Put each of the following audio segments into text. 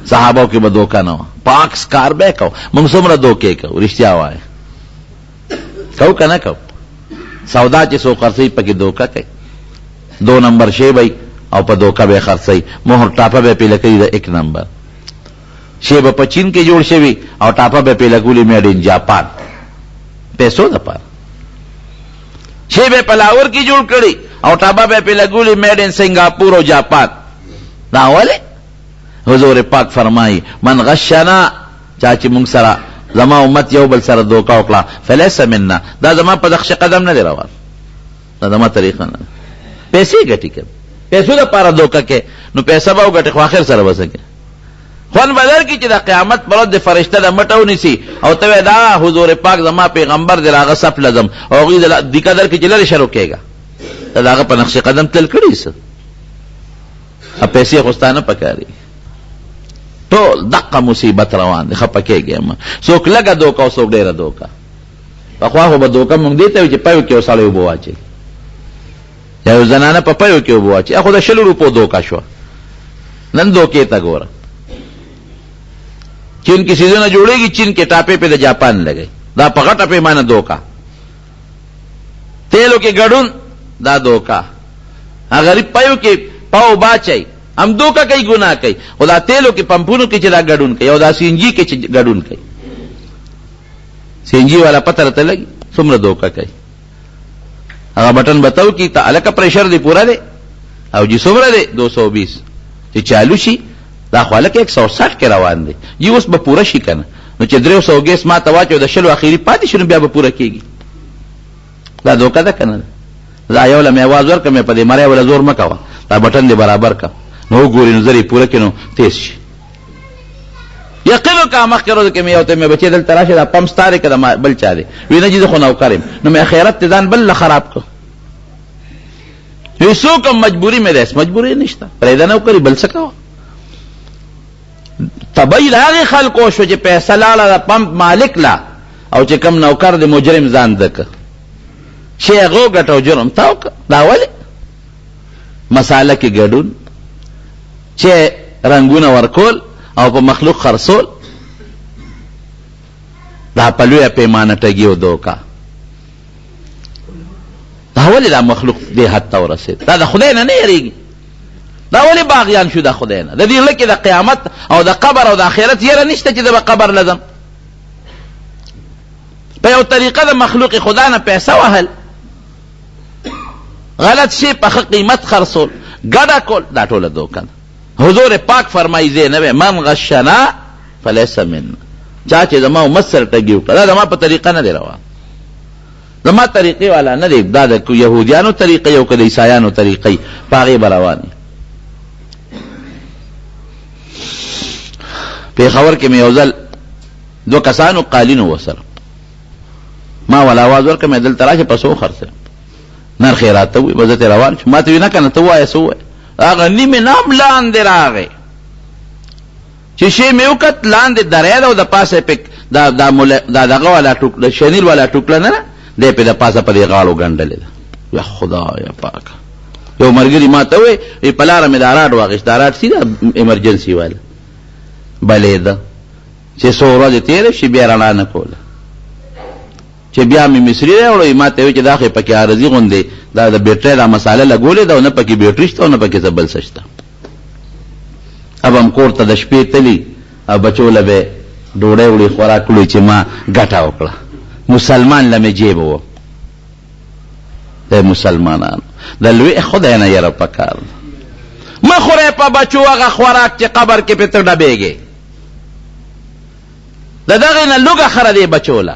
صحابو کې به دوکه نه وه. پاک سکار به کو موږ څومره دوکې کو، رښتیا وایه کو که نه کو. سودا چې څوک خرڅوي پکې دوکه کوي، 2 نمبر شی به او په دوکه به خرڅوي، مهر ټاپه به پې لګوي د 1 نمبر شی به په چین کې جوړ شوي او ټاپه به پې لګولي میډ ان جاپان، پیسو دپاره. شی به په لاهور کې جوړ کړي او ټاپه به پې لګولي میډ ان سنګاپور او جاپان. دا ولې؟ حضور پاک فرمایي من غشنا، چا چې موږ سره زما امت یو بل سره دوکه وکړه فلیس منا، دا زما په نقش قدم نه دی روان، دا زما طریقه نه. پیسې ګټي کړه، پیسو دپاره دوکه کې نو پیسه به وګټې خو آخر سره به څه کې خوند بدر کی چې د قیامت پر ورځ د فرشته د مټ ونیسي او ته وایې دا حضور پاک زما پیغمبر دی راغه صف لزم او هغوی د قدر کې چې لرې شروع کېږه ته د هغه په نقش قدم تل کړي څه پیسې خو ستا نه پکاري. ټول دقه مصیبت روان دی، خفه کېږي اما څوک لږه دوکه او څوک ډېره دوکه. پخوا خو به دوکه مونږ دې ته وي چې پیو کې یو سړی اوبه واچوي یا یو زنانه په پیو کې اوبه واچوي، خو د 100 روپو دوکه شوه. نن دوکې ته ګوره، چین کی سیزونه جوړېږي، چین کې ټاپې پې د جاپان لګوي، دا په غټه پیمانه دوکه. تیلو کې ګډون دا دوکه، غریب پیو کې پاو باچي هم دوکه کوي، ګناه کوي. خو دا تیلو کې پمپونو کې چې دا ګډون کوي او دا سی ان جي کې چې ګډون کوي، سی ان جي والا پته راته لګي څومره دوکه کوي. هغه بټن بتاو کې ته هلکه پریشر دی پوره دی او جی څومره دی 220 چې چالو شي دا خو هلکه 160 کې روان دی جی اوس به پوره شي که نه، نو چې 300 ګیس ما ته واچو د 10 اخري پاتې شو نو بیا به پوره کېږي. دا دوکه ده که نه؟ دا یو له مې اواز ورکړه مې په دې مرۍ وله زور مه کوه، دا بټن دې برابر که نو وګوري نو زر یې پوره کړي نو تیز شي. یقین وکړه مخکې ورځو کې مې یو ته مې بچې دلته راشي دا پمپ ستا دی که د بل چا دی؟ وی نه جي زه خو نوکر یم. نو مې خیرت ته ځان بل له خراب کړ. وی څوک هم مجبوري مې ده، هېڅ مجبوري نشته، پرېږده نوکري بل څه کوه. تبی د هغې خلکو شو چې پیسه لاړه د پمپ مالک لا او چې کم نوکر د مجرم ځان ده که چې هغه وګټه او جرم تا وکړه. دا ولې؟ مساله کې ګډون، چې رنګونه ورکول او په مخلوق خرڅول، دا په لویه پیمانه ټګي او دوکه. دا ولې دا مخلوق دې حد ته ورسېد؟ دا د خدای نه نه یېرېږي. دا ولې باغیان شو د خدای نه؟ د دې زړه کې د قیامت او د قبر او د آخرت یره نشته چې د به قبر لزم. په یو طریقه د مخلوق خدا نه پیسه وهل، غلط شي په ښه قیمت خرڅول، ګډه کول، دا ټوله دوکه ده. حضور پاک فرمایي زه نه من غشنا فلیس منا، چا چې زما امت سره ټګي وکړه دا زما په طریقه نه دی روان، زما طریقې والا نه دی، دا د یهودیانو طریقې او که د عیسایانو طریقې په هغې به روان وي. پېښور کې مې یو ځل 2 کسانو قالینو ورسره ما ولا آواز ورکړه مې دلته راشه په څو خرڅه نرخ یې راته ووایي، به زه ترې روان شم. ما ته وي نه که نه ته ووایه څه ووایه. هغه نیمې نام لاندې راغی چې شی مې وکت لاندې دریا ده او د پاسه پې دا دغه والا د شنیل والا ټوکله نه ده دی پې د پاسه په دې غاړو ګنډلې ده. یا خدایه پاکه، یو ملګري ما ته ووایي په لاره مې د اراټ واخېست، د اراټ سیده ایمرجنسي والا بلېده چې څو ورځې تېرې شي بیا رڼا نه کوله، چې بیا مې مصري راوړی ما ته وایي چې دا خو پکې عارضي غوندې دا د بیټرۍ دا مساله لګولې ده او نه پکې بیټري شته او نه پکې څه بل څه شته. اب هم کور ته د شپې تلي او بچو له به ډوډۍ وړي خوراک وړي چې ما ګټه وکړه. مسلمان له مې جیب و د مسلمانانو د لوی خدای نه یره پکار مه خورئ په بچو هغه خوراک چې قبر کې پې ته ډبېږې، د دغې نه لږه خره دی بچو له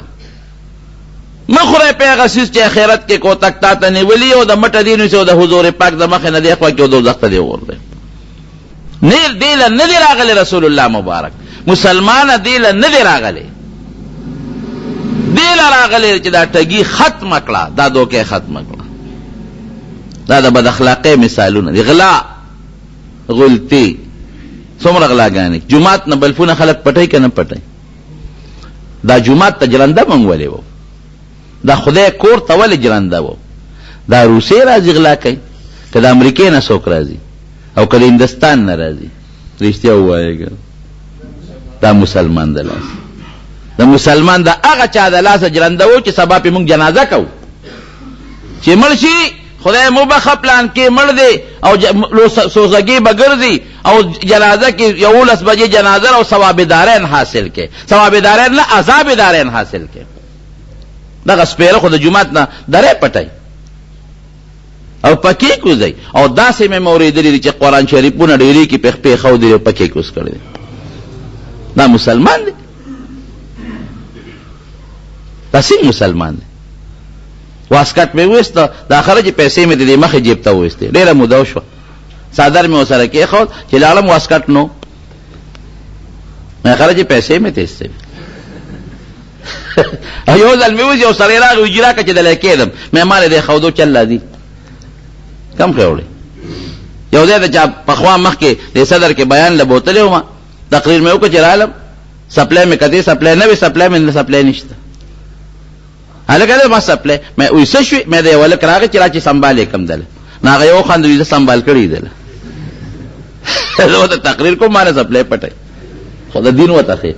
مه خورئ په هغه څیز چې آخرت کې کوتک تا ته نیولي او د مټه دې نیسي او د حضور پاک د مخې نه دې خوا کې او دوزخ ته دې غورځوي. دې له نه دی راغلی رسول الله مبارک، مسلمانه دې له نه دی راغلی، دې له راغلی چې دا ټګي ختمه کړه، دا دوکې ختمه کړه. دا د بد اخلاقۍ مثالونه دي. غلا غلطي څومره غلاګانې، جومات نه بلفونه خلک پټوي که نه پټوي. دا جومات ته جلنده موږ ولې وو، دا خدای کور ته ولې جلنده وو. دا روسیې راځي غلا کوي که د امریکې نه څوک راځي او که د هندستان نه راځي. رښتیا ووایه که دا مسلمان د لاس د مسلمان د هغه چا د لاسه جرندوو چې سبا پې موږ جنازه کوو چې مړ شي خدای مو بخه پلان کې مړ دی او سوزګي به ګرځي او جنازه کې 11 بجې جنازه او ثواب دارین حاصل کې ثواب دارین نه عذاب دارین حاصل کې دغه سپیره خو د جمعات نه درې پټای او پکې کوزي او داسې مې موریدلې چې قرآن شریفونه ډېری کې په خو دی پکې کوز کړی دا مسلمان دی تاسې مسلمان دی واسکټ مې وسته د اخره چې پیسې مې د مخې جیب ته وستې ډېره موده شو صادر مې وسره کې خو چې لاړم واسکټ نو مې اخره چې پیسې مې تېستې یو ځل مې وځي او سړی راغی اجرا که چې دلی کېدم مې مالې دی خودو چل دی کم خیوړې یو ځای د چا پخوا مخکې د صدر کې بیان له بوتلې وم تقریر مې وکړه چې رالم سپلای مې کتې سپلای نه وي سپلای مې نه سپلای نشته هلکه ما سپلای مې وې څه شوې مې د یو هلک راغی چې را چې سنبال یې کم دله نو هغه یو خاندوي زه سنبال کړی دله زه ورته تقریر کوم ما نه سپلای پټی خو د دین وتخې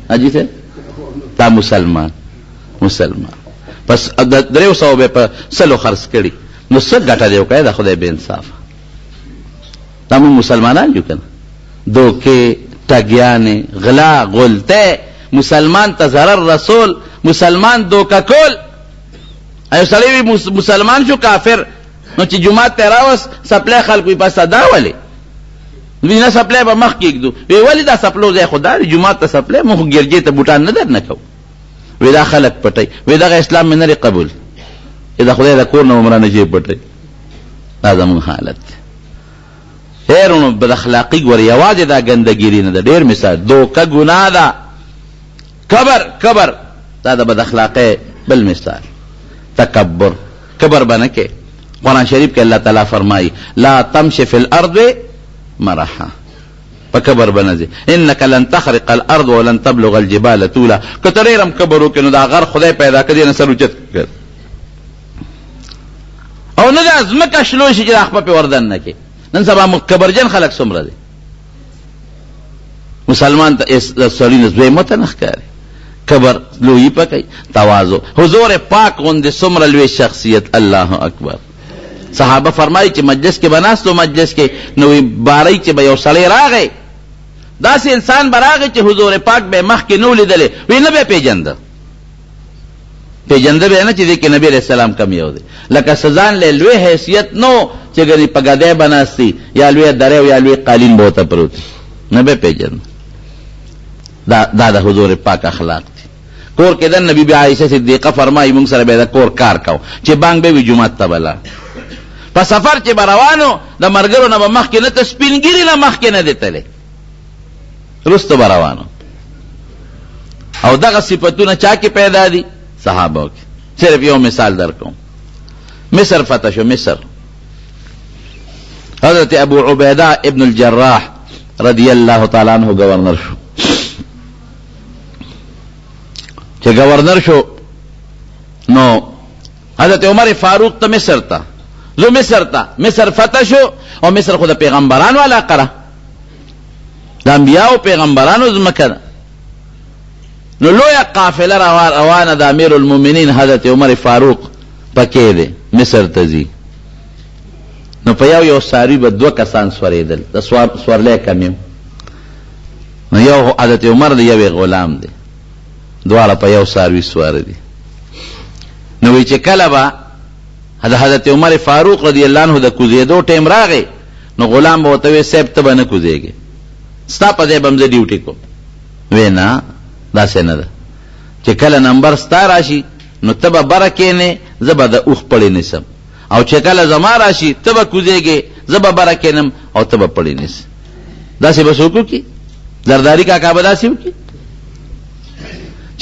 حاجي صاحب دا مسلمان پس د 300 به په سلو خرڅ کړي نو څه ګټه دی وکړه د خدای بے انصاف دا موږ مسلمانان یو کنه دوکې ټګیانې غلا غلطه مسلمان ته ضرر رسول مسلمان دوکه کول ایو سړی مسلمان شو کافر نو چې جمعه ته راوس سپلای خلکو په صدا ولې وینا سپلای به مخ کېږدو وی ولې دا سپلو ځای خدای جمعه ته سپلای مخ ګرځي ته بوټان نه در نه کو وی دا خلک پټي وی دا اسلام نه لري قبول دا خدای دا کور نه عمرانه شي پټي دا زموږ حالت هیرونو بد اخلاقی ور یواز دا ګندګيري نه ډېر مثال دوکه ګناه ده کبر دا د بد اخلاقی بل مثال تکبر کبر بنه کې قرآن شریف کې الله تعالی فرمایي لا تمشي في الارض مرحا فكبر بنزي انك لن تخرق الارض ولن تبلغ الجبال طولا کتريرم کبرو کې نو دا غر خدای پیدا کړی نه سر اوچت کړ او نه د ځمکه شلو شي چې خپل په وردن نه کې نن سبا مکبرجن خلک څومره دي مسلمان ته سړی زوی مت نه ښکاري کبر لوی پکې تواضع حضور پاک غوندې څومره لوی شخصیت الله اکبر صحابه فرمایي چې مجلس کې بناستو مجلس کې نو باري چې به یو سړی راغی داسې انسان براغی چې حضور پاک به مخ کې نو لیدلې وی نه به پیژنده به نه چې دې کې نبی رسول الله کم یو دی لکه سزان له لوی حیثیت نو چې ګری پګاده بناستی یا لوی درو یا لوی قالین بوته پروت نه به پیژنده دا د حضور پاک اخلاق دي کور کې د نبی بی عائشہ صدیقہ فرمایي موږ سره به د کور کار کو چې بانګ به وی جمعه ته بلا په سفر چې بروانو د مرګرو نه مخ کې نه تسپینګری نه مخ کې نه دتلې رستو بروانو او دغه صفاتونه چا کې پیدا دي صحابه کې صرف یو مثال درکوم مصر فتح شو مصر حضرت ابو عبیدہ ابن الجراح رضی اللہ تعالی عنہ گورنر شو چې گورنر شو نو حضرت عمر فاروق ته مصر ته زو مصر فتح شو او مصر خود پیغمبرانو علاقه د انبیاء او پیغمبرانو زمکه نو لویا قافله روانه د امیر المؤمنین حضرت عمر فاروق پکې دی مصر ته ځي نو په یو ساری به 2 کسان سوریدل د سورلې کمیو نو یو حضرت عمر دی یو غلام دی دواړه په یو ساری سوار دي نو وی چې کله به حضرت عمر فاروق رضی الله عنه د کوزیدو ټیم راغی نو غلام به ورته وی صاحب ته به نه کوزیږي ستا په ځای به هم زه ډیوټي کوم وی نه داسې نه ده چې کله نمبر ستا راشي نو ته به بره کښېنې زه به د اوښ پړې نیسم او چې کله زما راشي ته به کوزیږې زه به بره کښېنم او ته به پړې نیسې داسې به څوک وکړي زرداري کاکا به داسې وکړي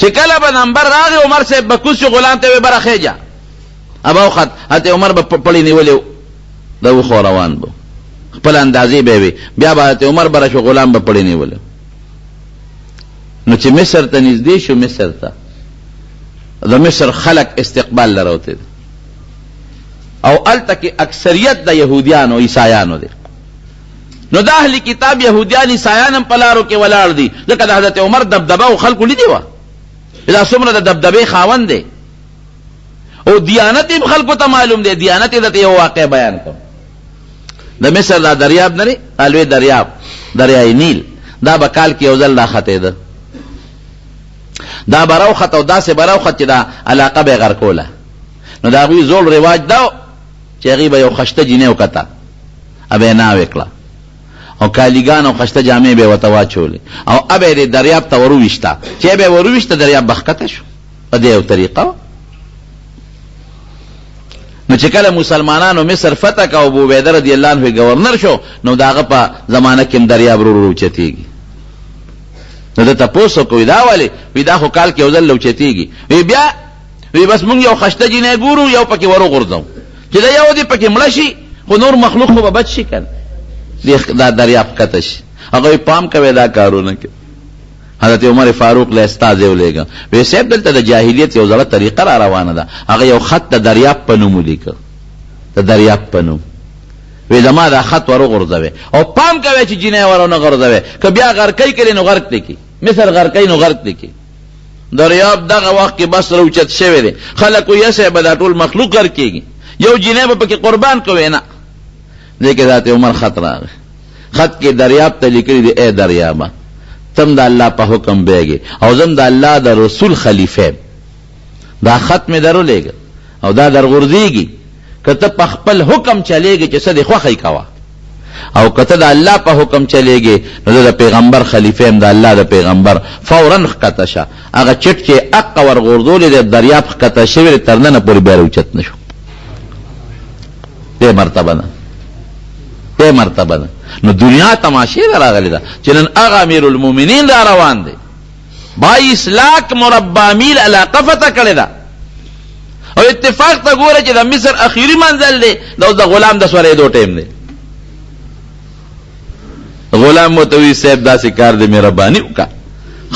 چې کله به نمبر راغی عمر صاحب به کوز شو غلام ته وی بره خېجه ابا وخت حضرت عمر به پړې نیولې د اوښ روان به خپل اندازې به وي بیا به حضرت عمر بره شو غلام به پړې نیولې نو چې مصر ته نږدې شو مصر ته د مصر خلق استقبال لروته دي او الته کې اکثریت د يهوديانو عیسایانو دي نو دا اهلی کتاب یهودیان عیسایان هم پلارو کې ولاړ دي، ځکه د حضرت عمر دبدبه او خلکو لیدي وه، دا څومره د دبدبې خاوند دی، او دیانت هم خلکو ته معلوم دی. دیانت یې درته یو واقع بیان کوم. د مصر دا دریاب نه دی، الوی دریاب، دریای نیل، دا به کال کې یو ځل دا ختېده، دا به راوخت او داسې به راوخت چې دا علاقه به یې غرقوله. نو د هغوی زوړ رواج دا چې هغوی به یو خشته جینۍ وکته، ابه یې ناوې کړه او کالیګان او خشته جامې به یې ورته واچولې او ابه یې دریاب ته وروویشته، چې به یې وروویشته دریاب به ښکته شو. په دې یو طریقه وه. نو چې کله مسلمانانو مصر فتح که او ابو عبیده رضی الله عنه گورنر شو، نو د هغه په زمانه کې هم دریاب رو رو اوچتېږي. نو ده تپوس وکړو دا ولې؟ وی دا خو کال کې یو ځل اوچتېږي. وی بیا وی بس مونږ یو خشته جینۍ ګورو، یو پکې وروغورځو، چې دا یو دې پکې مړه شي خو نور مخلوق خو به بچ شي که نه، دا دریاب ښکته شي. هغه پام کوي دا کارونه کوي. حضرت عمر فاروق له استازی ولېږه، وی صاحب دلته د جاهلیت یو زړه طریقه را روانه ده، هغه یو خط د دریاب په نوم ولیکه، د دریاب په نوم. وی زما دا خط وروغورځوئ او پام کوئ چې جینۍ ورونه غورځوئ، که بیا غرقۍ کړي نو غرق دې کړي، مصر غرقۍ نو غرق دې کړي. دریاب دغه وخت کې بس راوچت شوی دی، خلک وایي یسې به دا ټول مخلوق غرق کېږي، یو جینۍ به پکې قربان کوې نه. دې کې حضرت عمر خط راغی، خط کې دریاب ته لیکلي دي ای دریابه تم د الله په حکم بیږي او زم د الله د رسول خلیفه، دا خط مې درولېږه او دا درغورځېږي، که ته په خپل حکم چلېږي چې څه دې خوښی کوه، او که ته د الله په حکم چلېږي نو زه د پیغمبر خلیفه یم، د الله د پیغمبر. فورا ښکته شه، هغه چټ چې اقه ورغورځولې د دریاب ښکته شوی تر ننه پورې بیا راوچت نه شو. دې مرتبه ده، دې مرتبه ده. نو دنیا تماشې ته راغلی ده چې نن هغه امیر المؤمنین را روان دی، 22 لاک مربع میل علاقه فتح کړې ده، او اتفاق ته ګوره چې د مصر اخیری منزل دی، دا اوس د غلام د سورېدو ټیم دی. غلام متوي صاحب داسې کار دی مهرباني وکړه،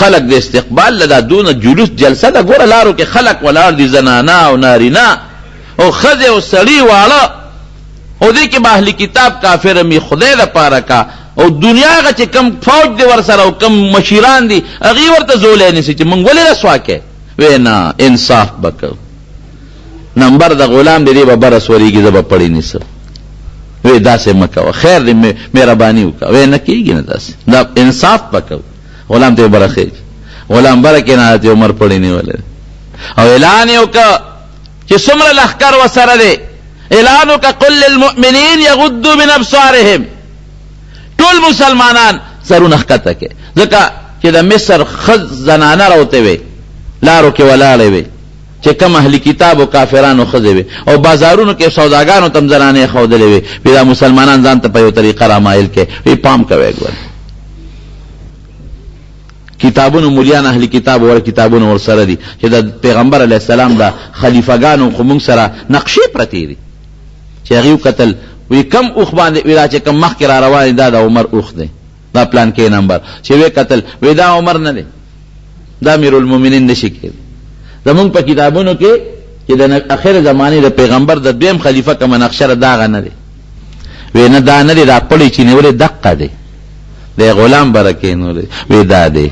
خلق د استقبال لدا دونه جلوس جلسه ده، ګوره لارو کې خلق ولاړ دي، زنانه او نارینه او ښځې او سړي واړه، او دې کې به اهل کتاب کافر می خدای دپاره کا، او دنیا هغه چې کم فوج دی ورسره او کم مشیران دي هغوی ورته زولی نیسي چې موږ ولې رسوا کې. وی نه انصاف به کوو، نمبر د غلام دی دې به بره سورېږي، زه به پړی نیسم. وی داسې مه کوه، خیر دې مهرباني وکړه. وی نه کېږي نه داسې، دا انصاف به کوو. غلام ته یې بره خېږي، غلام بره کېنه، حضرت عمر پړی نیولی او اعلان یې وکړه چې څومره لښکر ورسره دی، اعلان وکړه قل للمؤمنین یغضوا من ابصارهم، ټول مسلمانان سرونه ښکته کړي، ځکه چې د مصر ښځ زنانه راوتې وې، لارو کې ولاړې وې چې کم اهل کتاب او کافرانو ښځې وې، او بازارونو کې سوداګانو ته هم زنانې ښودلې وې. وی دا مسلمانان ځان ته په یو طریقه رامایل کړي. وی پام کوئ ګوره، کتابونو مولیان اهل کتاب ور کتابونو ورسره دي چې د پیغمبر علیه السلام د خلیفګانو خو موږ سره نقشې پرتې دي چې هغوی وکتل، وی کم اوښ باندې، وی دا چې کم مخکې را روان دا د عمر اوښ دی، دا پلان کې نمبر، چې وی کتل وی دا عمر نه دی، دا امیر المؤمنین نشي کېدی. زمونږ په کتابونو کې چې د اخر زمانې د پیغمبر د دویم خلیفه کومه نقشه ده دغه نه دی. وی نه دا نه دی، دا پړی چې نیولې دقه دی، د غلام بره کېنولې، وی دا دی.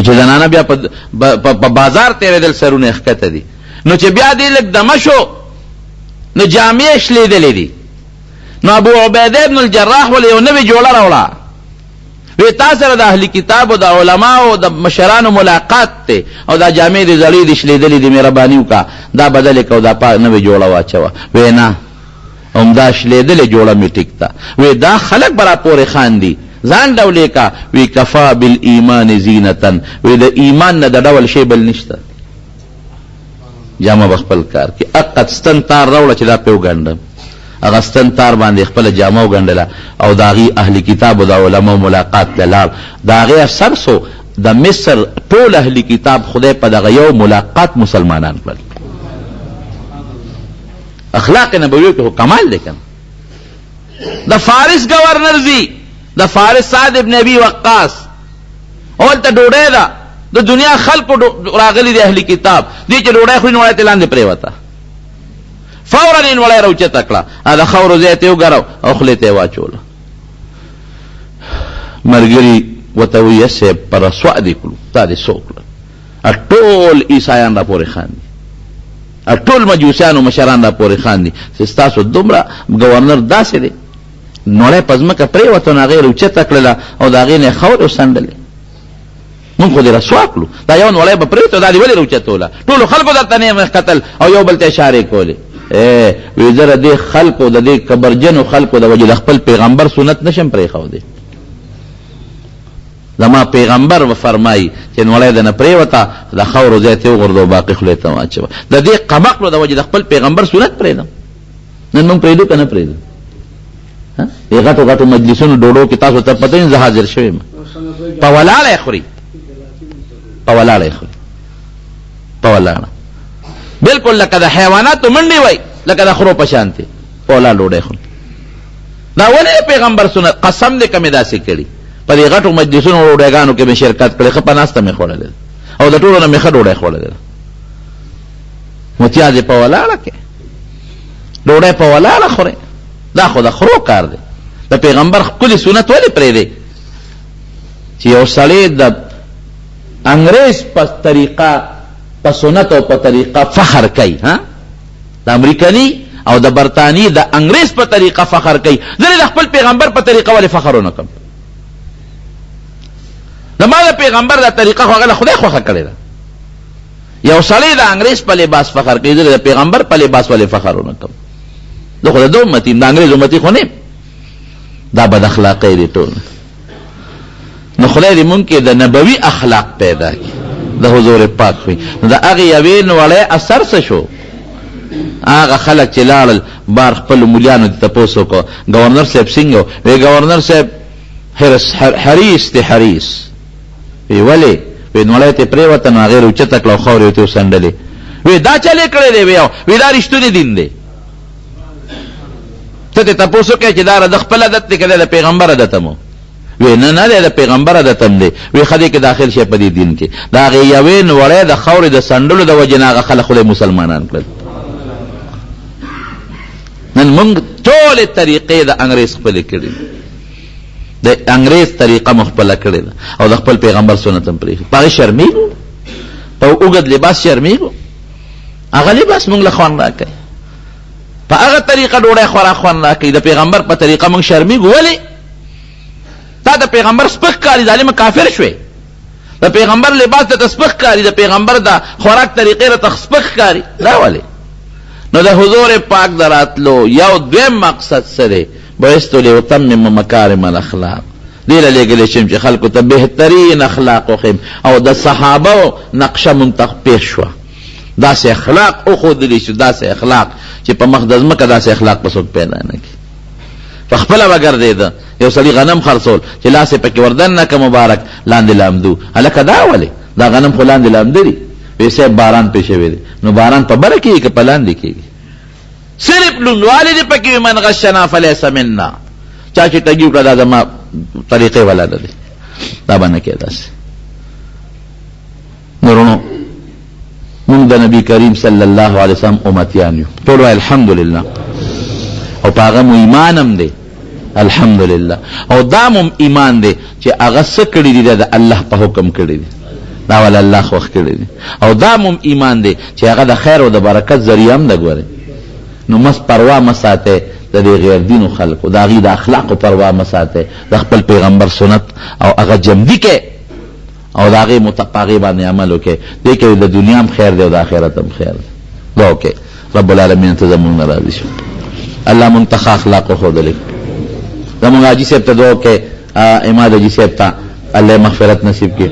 چې زنانه بیا په بازار تېرېدل سرونه ښکته دي، نو چې بیا دې لږ دمه شو نو جامې شلېدلې دي، نو ابو عبیده ابن الجراح ولې یو نوې جوړه راوړه. وی تا سره د اهل کتاب او د علماو د مشرانو ملاقات ته، او دا جامې دې زړې دي شلېدلې دي، مهرباني وکړه دا بدلې کړه او دا نوې جوړه واچوه. وی نه همدا شلېدلې جوړه مې ټیک ده. وی دا خلک به را پورې خاندي، ځان ډولې کا. وی کفا بالایمان زینتن، وی د ایمان نه د ډول شی بل نشته. جامه بخپل کار کې اقد ستن تار راوړه چې دا په وګنډم، هغه ستن تار باندې خپل جامه وګنډله او د هغې اهل کتاب او د علماو ملاقات ته لاړ. د هغې اثر سو د مصر ټول اهل کتاب خدای په دغه یو ملاقات مسلمانان کړل. اخلاق نبوي کې کمال دی کنه. د فارس گورنر زی د فارس سعد ابن ابي وقاص اول ته ډوډۍ ده، د دنیا خلقو راغلي د اهل کتاب دي چې ډوډۍ خوري نو ته لاندې پرېوته. فورا یې وړی راوچته کړه، د خاورو ځای ته یې وګراو او خولې ته یې واچوله. ملګري ورته وایي صاحب په رسوا دې کړو، تا دې څه وکړل؟ ټول عیسایان را پورې خاندي، ټول مجوسیانو مشران را پورې خاندي چې ستاسو دومره ګورنر داسې دی. نوړی په ځمکه پرېوته نو هغې یې راوچته کړله او د هغې نه یې خاورې وڅنډلې. مونږ خو دې رسوا کړو، دا یو نوړی به پرېوته دا دې ولې راوچتوله؟ ټولو خلکو درته نه کتل او یو بل ته اشارې کولې. وی زه د دې خلکو د دې کبرجنو خلکو د وجې د خپل پیغمبر سنت نشم پرېښودی. زما پیغمبر و فرمایي چې نوړی د نه پرېوته د خاورو ځای ته یې وغورځوه باقي خولې ته واچوه. د دې قمقلو د وجې د خپل پیغمبر سنت پرېږدم. نن موږ پرېږدو که نه پرېږدو؟ دې غټو غټو مجلسونو ډوډو کې تاسو ته پته زه حاضر شوی یم، په ولاړه یې خوري، په ولاړه یې خوري، په ولاړه بلکل لکه د حیواناتو منډې وای، لکه د خرو په شانتې په ولاړ ډوډۍ خوري. دا ولې پیغمبر سنت؟ قسم دې که مې داسې کړي په دې غټو مجلسونو ډوډۍ کې مې شرکت کړی، ښه په ناسته مې خوړلې او د ټولو نه مې ښه ډوډۍ خوړلې. متیا دې په ولاړه کې ډوډۍ په ولاړه خورې، دا خو د خرو کار دی. د پیغمبر ښکلي سنت ولې پرېږدی چې یو سړی د انګریز په طریقه په سنت او په طریقه فخر کوي؟ د امریکني او د برطانیې د انګریز په طریقه فخر کوي، زه د خپل پیغمبر په طریقه ولې فخر ونه کړم؟ زما د پیغمبر دا طریقه خو هغه له خدای خوښه کړې ده. یو سړی د انګریز په لباس فخر کوي، زه د پیغمبر په لباس ولې فخر ونه کړم؟ زه خو د ده امتي یم، د انګریز امتي خو نه یم. دا بد اخلاقی دی ټول. نو خدای دې مونږ کې د نبوي اخلاق پیدا کړي، د حضور پاک وي. نو د هغې یوې نوړی اثر څه شو؟ هغه خلک چې لاړل بار خپلو مولیانو دې تپوس وکړو ګورنر صاحب څنګه؟ وی ګورنر صاحب حریص دی حریص. وی ولې؟ وی نوړی ته پرېوته نو هغې راوچته کړه او خاورې ورته وڅنډلې. وی دا چلې کړی دی؟ وی دا رښتونی دین دی. ته ته تپوس وکړې چې دا د خپل عادت دی که د پیغمبر عادت هم؟ وی نه نه دی د پیغمبر عادت هم دی. وی ښه دی که داخل شي په دې دین کې. د هغې یوې نوړی د خاورې د څنډلو د وجې نه هغه خلک خدای مسلمانان کړل. نن موږ ټولې طریقې د انګریز خپلې کړي، د انګریز طریقه مو خپله کړې ده او د خپل پیغمبر سنت هم پرېښي. په هغې شرمېږو، په اوږد لباس شرمېږو. هغه لباس موږ له خوند راکوي، په هغه طریقه ډوډۍ خوراک خوند راکوي. د پیغمبر په طریقه موږ شرمېږو. ولې؟ تا د پیغمبر سپک کاري، ظالمه کافر شوې. د پیغمبر لباس ته سپک کاري، د پیغمبر د خوراک طریقې راته سپک کاري. دا ولې؟ نو د حضور پاک د راتلو یو دویم مقصد څه دی؟ بعثت لیتمم مکارم الاخلاق. دې له لېږلی شم چې خلکو ته بهترین اخلاق وښیم او د صحابو نقشه مونږ ته پېښ شوه. داسې اخلاق وښودلی شو، داسې اخلاق چې په مخ د ځمکه داسې اخلاق به څوک پیدا نه کړي. په خپله به ګرځېده. یو سړي غنم خرڅول چې لاس یې پکې وردن نه که مبارک لاندې لامدو. هلکه دا ولې؟ دا غنم خو لاندې لامده دي. وی صاحب باران پې شوی دی. نو باران په بره کېږي که په لاندې کېږي؟ صرف لوندوالی دی پکې. من غشنا فلیس منا. چا چې ټګي وکړه دا زما طریقې والا نه دی، دا به نه کېږي داسې. نورونو مونږ د نبي کریم صلی الله علیه وسلم امتیان یو. ټول وایي الحمدلله. او په هغه مو ایمان هم دی الحمدلله. او دا مو ایمان دی چې هغه څه کړي دي د الله په حکم کړي دي، دا ول الله خوښ کړي دي. او دا مو ایمان دی چې هغه د خیر او د برکت ذریعه هم ده. ګورئ نو مس پروا مه ساتئ د دې غیر دینو خلکو، د هغې د اخلاقو پروا مه ساتئ. د خپل پیغمبر سنت او هغه جمدي کې او د هغې مطابق باندې عمل وکړئ. دې کې د دنیا هم خیر دی او د آخرت هم خیر دی. دا وکړئ. رب العالمین ته زمونږ نه راضي شو. الله مونږ ته ښه اخلاق وښودلی. زمونږ حاجي صاحب ته دعا وکړئ، اماد حاجي صاحب ته الله مغفرت نصیب کړي.